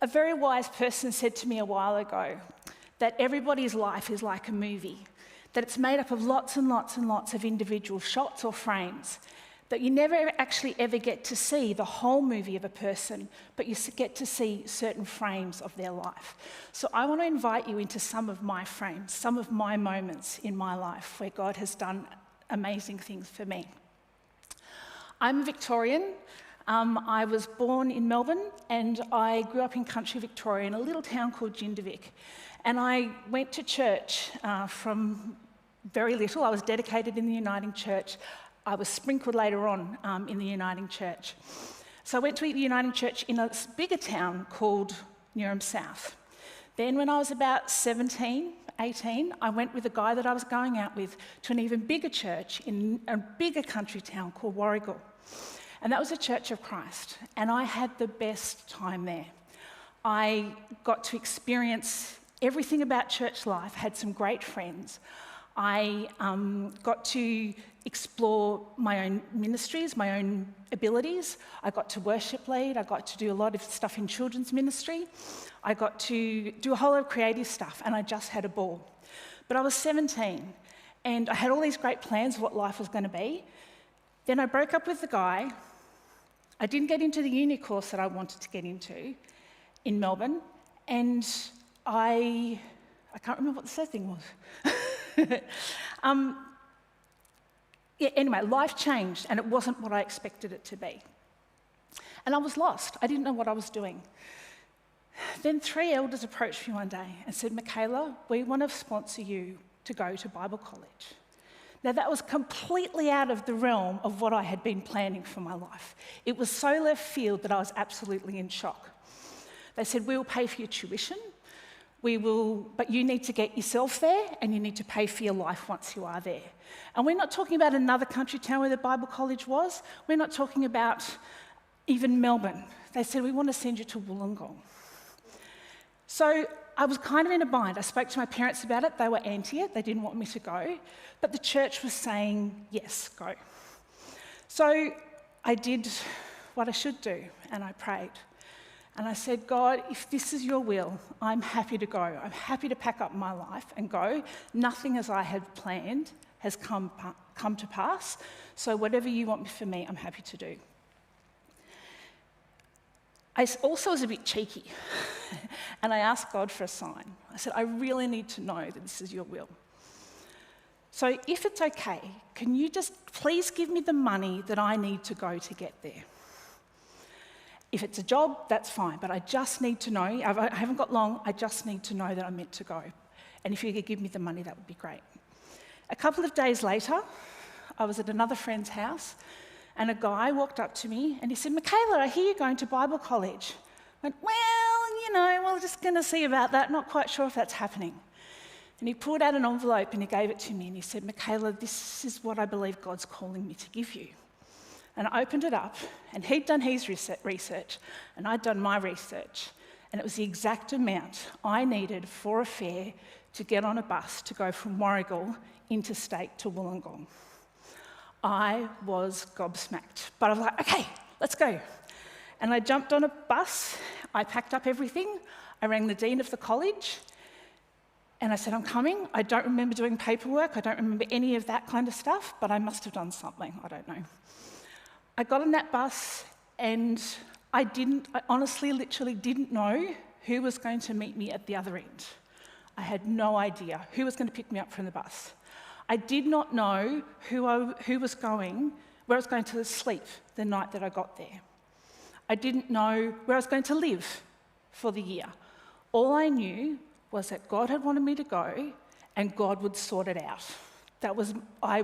A very wise person said to me a while ago that everybody's life is like a movie, that it's made up of lots and lots and lots of individual shots or frames, that you never actually ever get to see the whole movie of a person, but you get to see certain frames of their life. So I want to invite you into some of my frames, some of my moments in my life where God has done amazing things for me. I'm a Victorian. I was born in Melbourne and I grew up in country Victoria in a little town called Jindervik. And I went to church from very little. I was dedicated in the Uniting Church. I was sprinkled later on in the Uniting Church. So I went to the Uniting Church in a bigger town called Newham South. Then when I was about 17, 18, I went with a guy that I was going out with to an even bigger church in a bigger country town called Warragul. And that was a Church of Christ. And I had the best time there. I got to experience everything about church life, had some great friends. I got to explore my own ministries, my own abilities. I got to worship lead. I got to do a lot of stuff in children's ministry. I got to do a whole lot of creative stuff, and I just had a ball. But I was 17, and I had all these great plans of what life was going to be. Then I broke up with the guy. I didn't get into the uni course that I wanted to get into in Melbourne, and I can't remember what the third thing was. Anyway, life changed, and it wasn't what I expected it to be. And I was lost. I didn't know what I was doing. Then 3 elders approached me one day and said, "Michaela, we want to sponsor you to go to Bible college." Now, that was completely out of the realm of what I had been planning for my life. It was so left field that I was absolutely in shock. They said, "We will pay for your tuition, but you need to get yourself there and you need to pay for your life once you are there." And we're not talking about another country town where the Bible college was. We're not talking about even Melbourne. They said, "We want to send you to Wollongong." So I was kind of in a bind. I spoke to my parents about it. They were anti it. They didn't want me to go. But the church was saying, "Yes, go." So I did what I should do, and I prayed. And I said, "God, if this is your will, I'm happy to go. I'm happy to pack up my life and go. Nothing as I had planned has come to pass. So whatever you want for me, I'm happy to do." I also was a bit cheeky, and I asked God for a sign. I said, "I really need to know that this is your will. So if it's okay, can you just please give me the money that I need to go to get there? If it's a job, that's fine, but I just need to know, I haven't got long, I just need to know that I'm meant to go. And if you could give me the money, that would be great." A couple of days later, I was at another friend's house, and a guy walked up to me and he said, "Michaela, I hear you're going to Bible college." I went, "Well, we're just going to see about that, not quite sure if that's happening." And he pulled out an envelope and he gave it to me and he said, "Michaela, this is what I believe God's calling me to give you." And I opened it up, and he'd done his research, and I'd done my research, and it was the exact amount I needed for a fare to get on a bus to go from Warragul interstate to Wollongong. I was gobsmacked, but I was like, "Okay, let's go." And I jumped on a bus, I packed up everything, I rang the dean of the college, and I said, "I'm coming." I don't remember doing paperwork, I don't remember any of that kind of stuff, but I must have done something, I don't know. I got on that bus, and I honestly, literally didn't know who was going to meet me at the other end. I had no idea who was going to pick me up from the bus. I did not know where I was going to sleep the night that I got there. I didn't know where I was going to live for the year. All I knew was that God had wanted me to go, and God would sort it out. I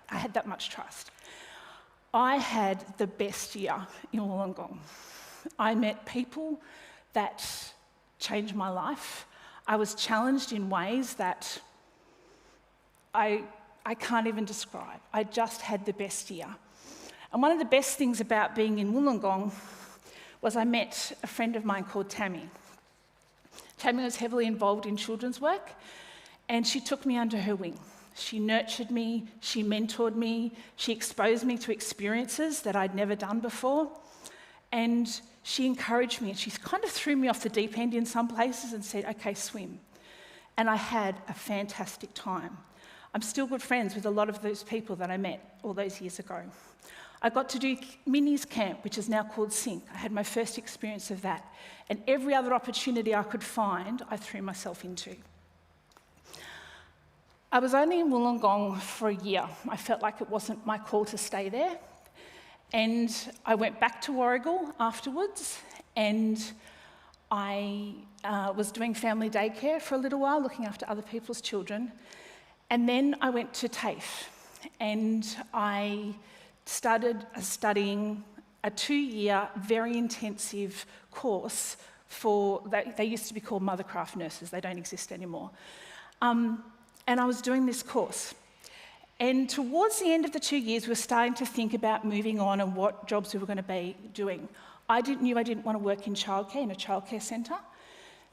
had that much trust. I had the best year in Wollongong. I met people that changed my life. I was challenged in ways that I can't even describe. I just had the best year. And one of the best things about being in Wollongong was I met a friend of mine called Tammy. Tammy was heavily involved in children's work, and she took me under her wing. She nurtured me, she mentored me, she exposed me to experiences that I'd never done before. And she encouraged me, and she kind of threw me off the deep end in some places and said, okay, swim. And I had a fantastic time. I'm still good friends with a lot of those people that I met all those years ago. I got to do Minis Camp, which is now called Sync. I had my first experience of that. And every other opportunity I could find, I threw myself into. I was only in Wollongong for a year. I felt like it wasn't my call to stay there. And I went back to Warragul afterwards, and I was doing family daycare for a little while, looking after other people's children. And then I went to TAFE, and I started studying a 2-year, very intensive course for, they used to be called mothercraft nurses, they don't exist anymore. And I was doing this course. And towards the end of the 2 years, we were starting to think about moving on and what jobs we were going to be doing. I knew I didn't want to work in childcare, in a childcare centre,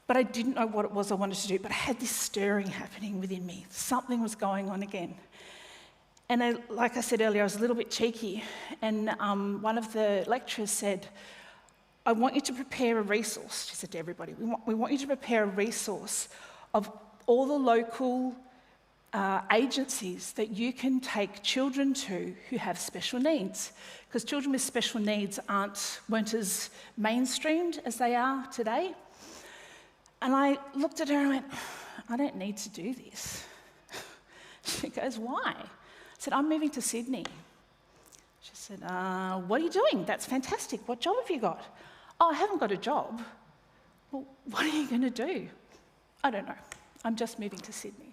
but I didn't know what it was I wanted to do. But I had this stirring happening within me. Something was going on again. And like I said earlier, I was a little bit cheeky, and one of the lecturers said, I want you to prepare a resource, she said to everybody, we want you to prepare a resource of all the local agencies that you can take children to who have special needs. Because children with special needs weren't as mainstreamed as they are today. And I looked at her and went, I don't need to do this. She goes, why? I said, I'm moving to Sydney. She said, what are you doing? That's fantastic. What job have you got? Oh, I haven't got a job. Well, what are you going to do? I don't know. I'm just moving to Sydney.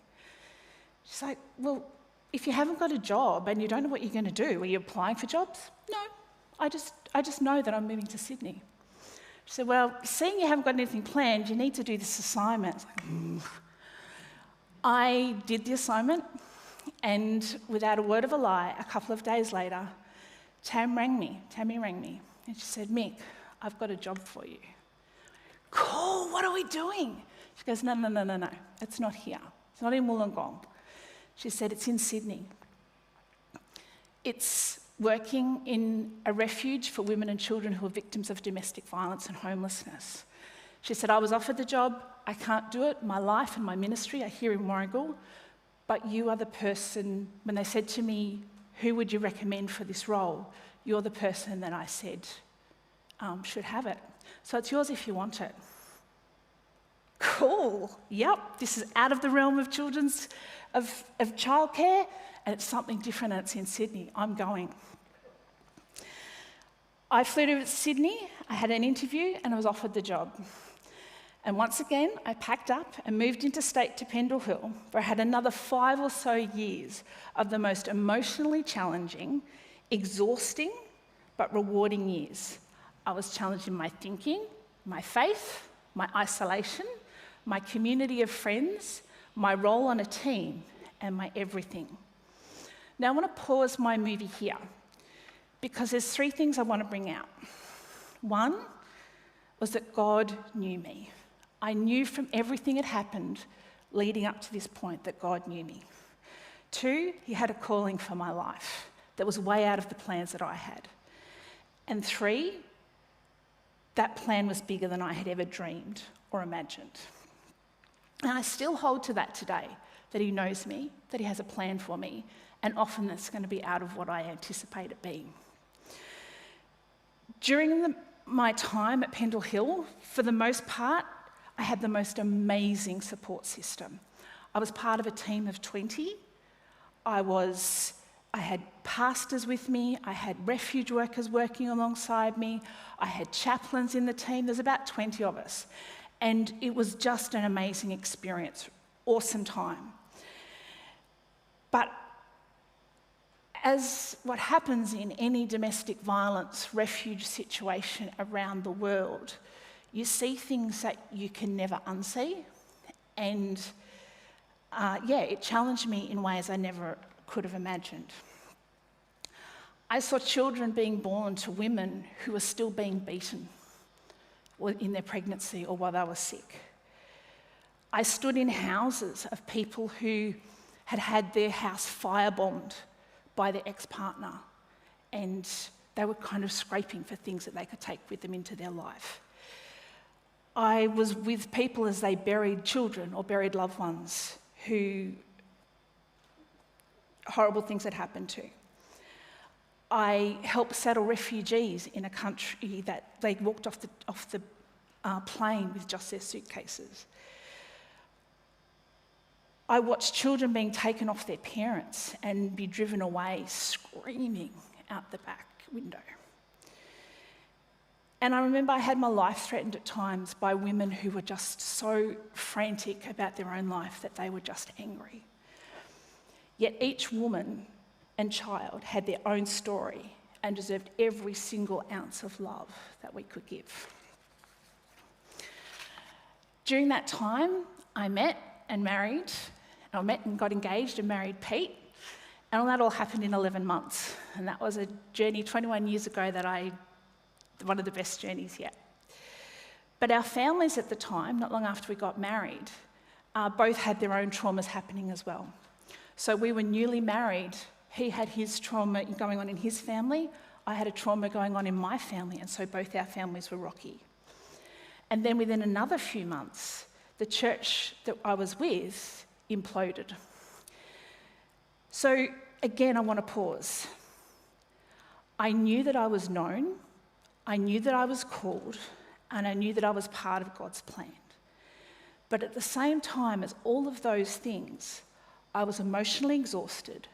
She's like, well, if you haven't got a job and you don't know what you're going to do, are you applying for jobs? No, I just know that I'm moving to Sydney. She said, well, seeing you haven't got anything planned, you need to do this assignment. I did the assignment, and without a word of a lie, a couple of days later, Tammy rang me, and she said, Mick, I've got a job for you. Cool, what are we doing? She goes, no, it's not here. It's not in Wollongong. She said, it's in Sydney. It's working in a refuge for women and children who are victims of domestic violence and homelessness. She said, I was offered the job, I can't do it, my life and my ministry are here in Warragul, but you are the person, when they said to me, who would you recommend for this role? You're the person that I said should have it. So it's yours if you want it. Cool, yep, this is out of the realm of childcare, and it's something different, and it's in Sydney. I'm going. I flew to Sydney, I had an interview, and I was offered the job. And once again, I packed up and moved interstate to Pendle Hill, where I had another 5 or so years of the most emotionally challenging, exhausting, but rewarding years. I was challenged in my thinking, my faith, my isolation, my community of friends, my role on a team, and my everything. Now I want to pause my movie here, because there's 3 things I want to bring out. One was that God knew me. I knew from everything that happened leading up to this point that God knew me. 2, he had a calling for my life that was way out of the plans that I had. And 3, that plan was bigger than I had ever dreamed or imagined. And I still hold to that today, that he knows me, that he has a plan for me, and often that's going to be out of what I anticipate it being. During my time at Pendle Hill, for the most part, I had the most amazing support system. I was part of a team of 20. I had pastors with me, I had refuge workers working alongside me, I had chaplains in the team. There's about 20 of us. And it was just an amazing experience, awesome time. But as what happens in any domestic violence refuge situation around the world, you see things that you can never unsee. And it challenged me in ways I never could have imagined. I saw children being born to women who were still being beaten in their pregnancy or while they were sick. I stood in houses of people who had had their house firebombed by their ex-partner, and They were kind of scraping for things that they could take with them into their life. I was with people as they buried children or buried loved ones who horrible things had happened to. I helped settle refugees in a country that they walked off the plane with just their suitcases. I watched children being taken off their parents and be driven away screaming out the back window. And I remember I had my life threatened at times by women who were just so frantic about their own life that they were just angry. Yet each woman and child had their own story and deserved every single ounce of love that we could give. During that time, I met and got engaged and married Pete, and that all happened in 11 months. And that was a journey 21 years ago one of the best journeys yet. But our families at the time, not long after we got married, both had their own traumas happening as well. So we were newly married. He had his trauma going on in his family. I had a trauma going on in my family, and so both our families were rocky. And then within another few months, the church that I was with imploded. So again, I want to pause. I knew that I was known, I knew that I was called, and I knew that I was part of God's plan. But at the same time as all of those things, I was emotionally exhausted.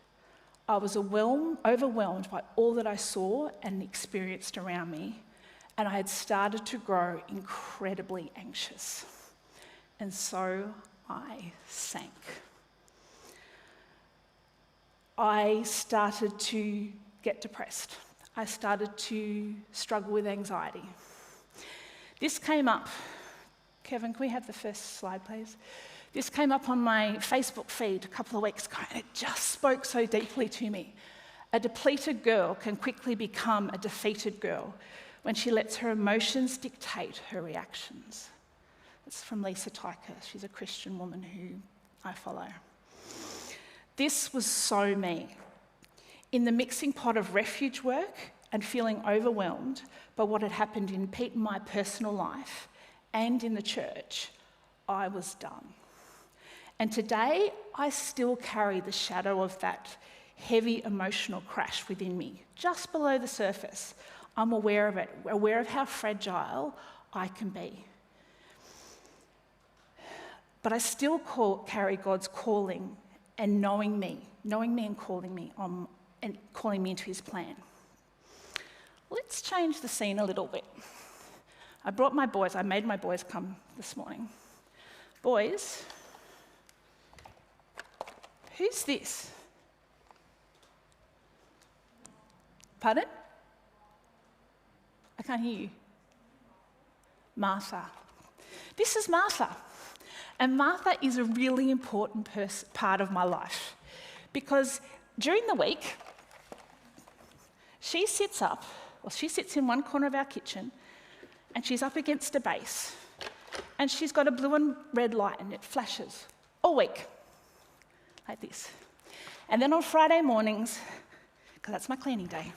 I was overwhelmed by all that I saw and experienced around me, and I had started to grow incredibly anxious. And so I sank. I started to get depressed. I started to struggle with anxiety. This came up. Kevin, can we have the first slide, please? This came up on my Facebook feed a couple of weeks ago, and it just spoke so deeply to me. A depleted girl can quickly become a defeated girl when she lets her emotions dictate her reactions. It's from Lisa Tyker. She's a Christian woman who I follow. This was so me. In the mixing pot of refuge work and feeling overwhelmed by what had happened in Pete and my personal life and in the church, I was done. And today, I still carry the shadow of that heavy emotional crash within me, just below the surface. I'm aware of it, aware of how fragile I can be. But I still carry God's calling and knowing me and calling me into his plan. Let's change the scene a little bit. I made my boys come this morning. Boys, who's this? Pardon? I can't hear you. Martha. This is Martha. And Martha is a really important part of my life because during the week, she sits in one corner of our kitchen and she's up against a base and she's got a blue and red light and it flashes all week like this. And then on Friday mornings, because that's my cleaning day,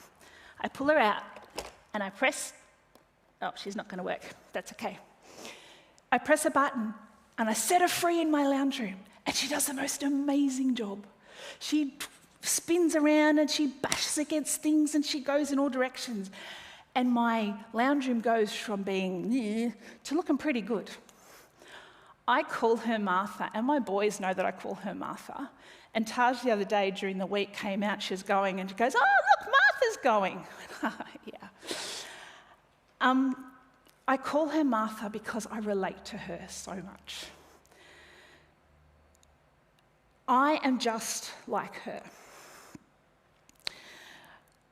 I pull her out and I press, she's not going to work, that's okay. I press a button and I set her free in my lounge room, and she does the most amazing job. She spins around and she bashes against things and she goes in all directions. And my lounge room goes from being to looking pretty good. I call her Martha, and my boys know that I call her Martha. And Taj the other day during the week came out, she was going, and she goes, "Oh, look, Martha's going." Yeah. I call her Martha because I relate to her so much. I am just like her.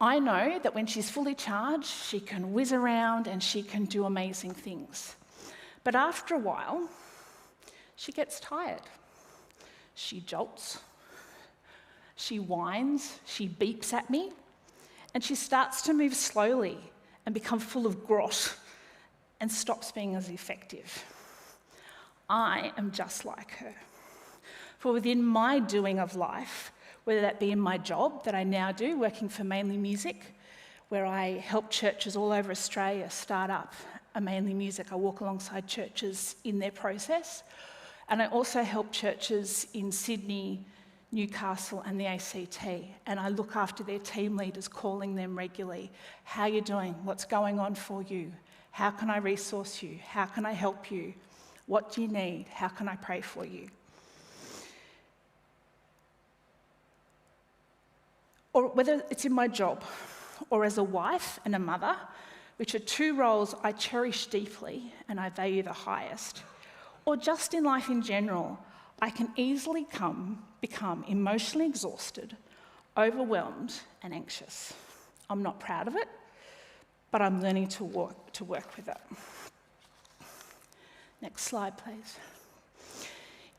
I know that when she's fully charged, she can whiz around and she can do amazing things. But after a while, she gets tired. She jolts, she whines, she beeps at me, and she starts to move slowly and become full of grot and stops being as effective. I am just like her. For within my doing of life, whether that be in my job that I now do, working for mainly music, where I help churches all over Australia start up a Mainly Music. I walk alongside churches in their process. And I also help churches in Sydney, Newcastle and the ACT. And I look after their team leaders, calling them regularly. How are you doing? What's going on for you? How can I resource you? How can I help you? What do you need? How can I pray for you? Or whether it's in my job or as a wife and a mother, which are two roles I cherish deeply and I value the highest, or just in life in general, I can easily become emotionally exhausted, overwhelmed and anxious. I'm not proud of it, but I'm learning to work with it. Next slide, please.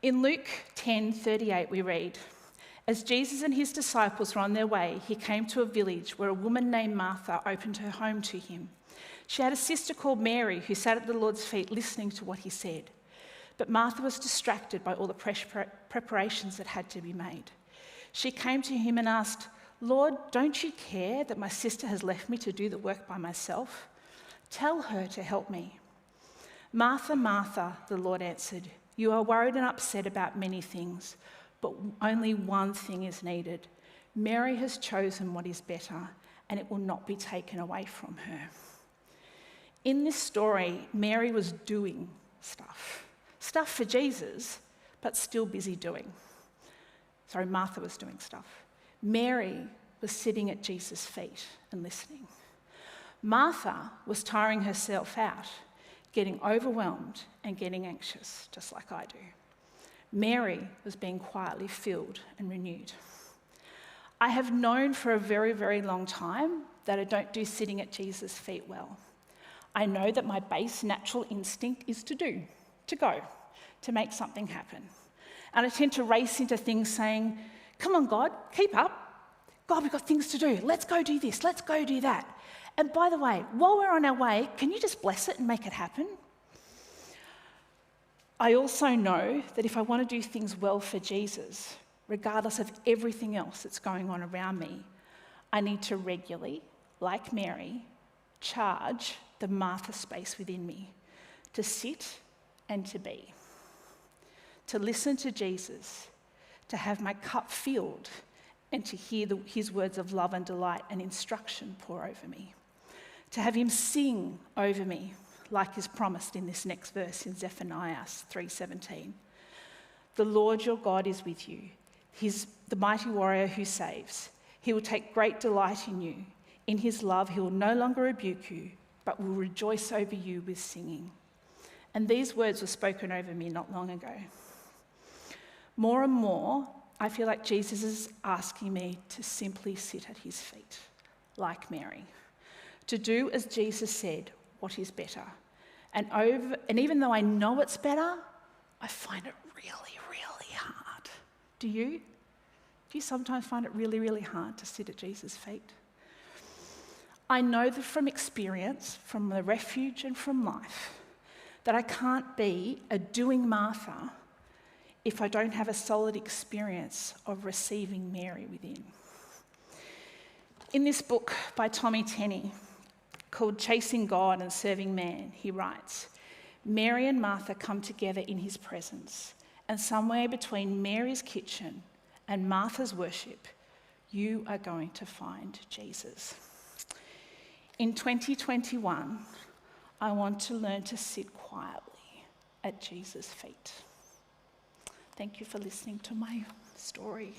In Luke 10:38, we read, "As Jesus and his disciples were on their way, he came to a village where a woman named Martha opened her home to him. She had a sister called Mary who sat at the Lord's feet listening to what he said. But Martha was distracted by all the preparations that had to be made. She came to him and asked, 'Lord, don't you care that my sister has left me to do the work by myself? Tell her to help me.' 'Martha, Martha,' the Lord answered, 'you are worried and upset about many things, but only one thing is needed. Mary has chosen what is better, and it will not be taken away from her.'" In this story, Mary was doing stuff for Jesus, but still busy doing. Martha was doing stuff. Mary was sitting at Jesus' feet and listening. Martha was tiring herself out, getting overwhelmed and getting anxious, just like I do. Mary was being quietly filled and renewed. I have known for a very, very long time that I don't do sitting at Jesus' feet well. I know that my base natural instinct is to go, to make something happen. And I tend to race into things saying, "Come on, God, keep up. God, we've got things to do. Let's go do this. Let's go do that. And by the way, while we're on our way, can you just bless it and make it happen?" I also know that if I want to do things well for Jesus, regardless of everything else that's going on around me, I need to regularly, like Mary, charge the Martha space within me, to sit and to be, to listen to Jesus, to have my cup filled, and to hear his words of love and delight and instruction pour over me, to have him sing over me, like is promised in this next verse in Zephaniah 3:17. "The Lord your God is with you. He's the mighty warrior who saves. He will take great delight in you. In his love he will no longer rebuke you, but will rejoice over you with singing." And these words were spoken over me not long ago. More and more, I feel like Jesus is asking me to simply sit at his feet, like Mary, to do as Jesus said, what is better. And even though I know it's better, I find it really, really hard. Do you? Do you sometimes find it really, really hard to sit at Jesus' feet? I know that from experience, from the refuge and from life, that I can't be a doing Martha if I don't have a solid experience of receiving Mary within. In this book by Tommy Tenney, called Chasing God and Serving Man, he writes, "Mary and Martha come together in his presence, and somewhere between Mary's kitchen and Martha's worship, you are going to find Jesus." In 2021, I want to learn to sit quietly at Jesus' feet. Thank you for listening to my story.